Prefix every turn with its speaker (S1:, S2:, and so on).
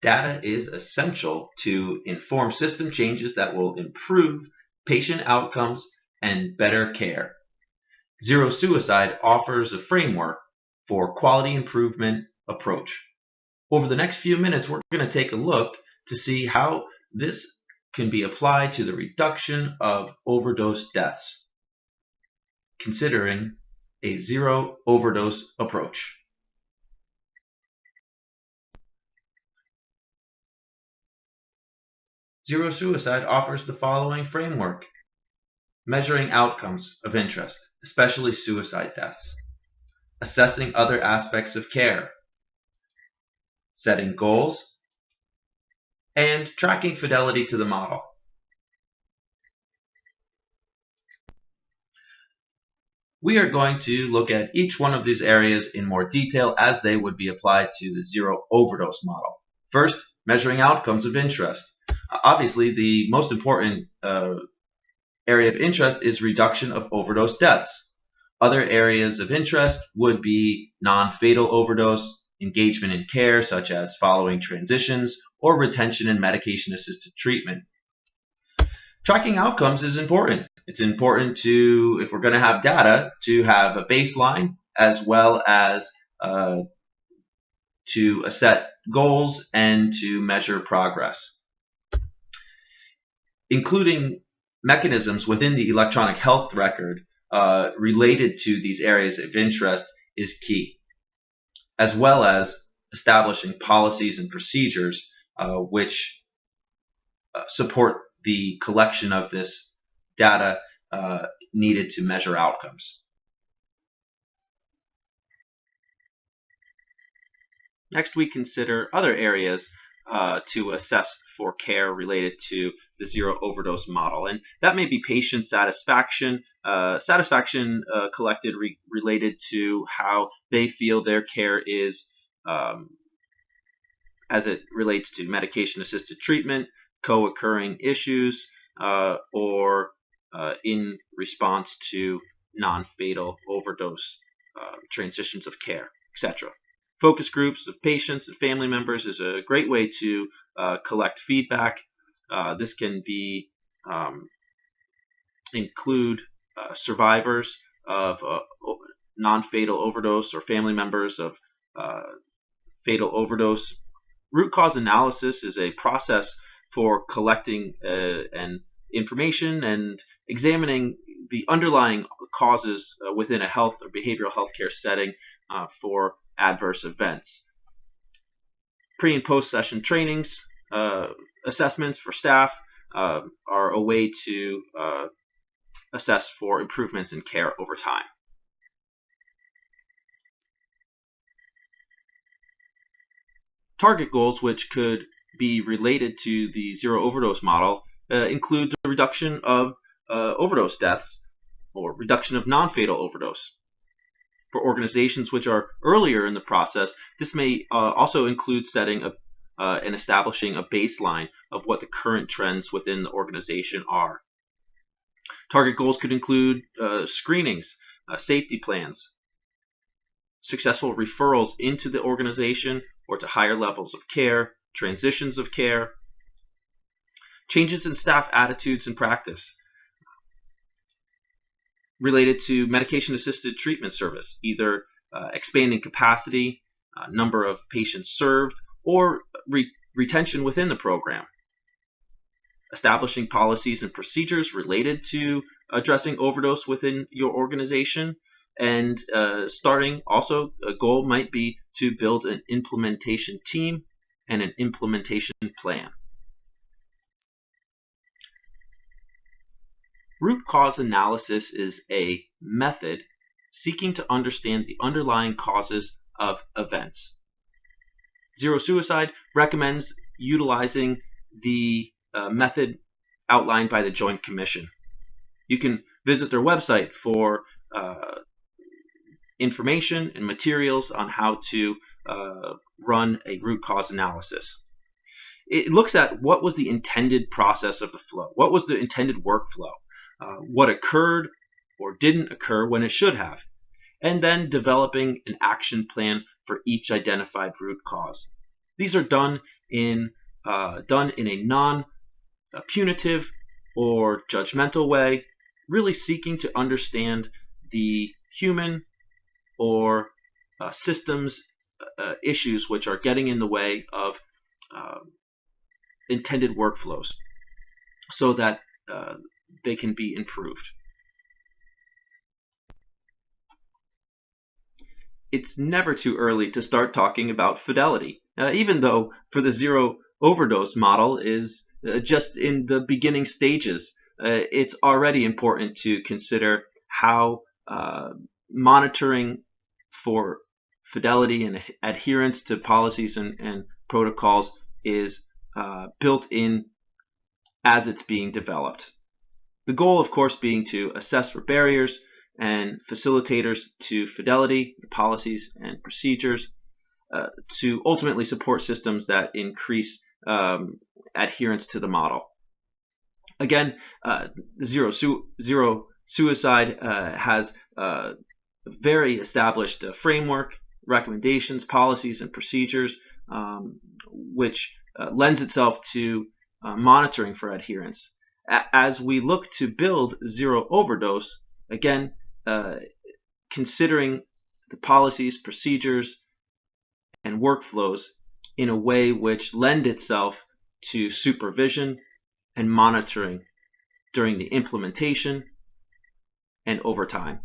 S1: Data is essential to inform system changes that will improve patient outcomes and better care. Zero Suicide offers a framework for quality improvement approach. Over the next few minutes, we're going to take a look to see how this can be applied to the reduction of overdose deaths, considering a zero overdose approach. Zero Suicide offers the following framework: measuring outcomes of interest, especially suicide deaths, assessing other aspects of care, setting goals, and tracking fidelity to the model. We are going to look at each one of these areas in more detail as they would be applied to the zero overdose model. First, measuring outcomes of interest. Obviously, the most important area of interest is reduction of overdose deaths. Other areas of interest would be non-fatal overdose, engagement in care such as following transitions, or retention and medication-assisted treatment. Tracking outcomes is important. It's important to, if we're going to have data, to have a baseline as well as to set goals and to measure progress. Including mechanisms within the electronic health record related to these areas of interest is key, as well as establishing policies and procedures which support the collection of this data needed to measure outcomes. Next, we consider other areas to assess for care related to the zero overdose model, and that may be patient satisfaction, collected related to how they feel their care is as it relates to medication-assisted treatment, co-occurring issues, or in response to non-fatal overdose transitions of care, etc. Focus groups of patients and family members is a great way to collect feedback. This can be include survivors of non-fatal overdose or family members of fatal overdose. Root cause analysis is a process for collecting information and examining the underlying causes within a health or behavioral healthcare setting for adverse events. Pre- and post-session trainings, assessments for staff are a way to assess for improvements in care over time. Target goals, which could be related to the zero overdose model, include the reduction of overdose deaths or reduction of non-fatal overdose. For organizations which are earlier in the process, this may also include setting and establishing a baseline of what the current trends within the organization are. Target goals could include screenings, safety plans, successful referrals into the organization or to higher levels of care, transitions of care, changes in staff attitudes and practice related to medication-assisted treatment service, either expanding capacity, number of patients served, or retention within the program. Establishing policies and procedures related to addressing overdose within your organization, and starting also a goal might be to build an implementation team and an implementation plan. Root cause analysis is a method seeking to understand the underlying causes of events. Zero Suicide recommends utilizing the method outlined by the Joint Commission. You can visit their website for information and materials on how to run a root cause analysis. It looks at what was the intended process of the flow, what was the intended workflow, what occurred or didn't occur when it should have, and then developing an action plan for each identified root cause. These are done in a non-punitive or judgmental way, really seeking to understand the human or systems issues which are getting in the way of intended workflows so that they can be improved. It's never too early to start talking about fidelity, even though for the zero overdose model is just in the beginning stages. It's already important to consider how monitoring for fidelity and adherence to policies and protocols is built in as it's being developed. The goal, of course, being to assess for barriers and facilitators to fidelity, policies, and procedures to ultimately support systems that increase adherence to the model. Again, zero suicide has a very established framework, recommendations, policies, and procedures, which lends itself to monitoring for adherence. As we look to build zero overdose, again, considering the policies, procedures, and workflows in a way which lend itself to supervision and monitoring during the implementation and over time.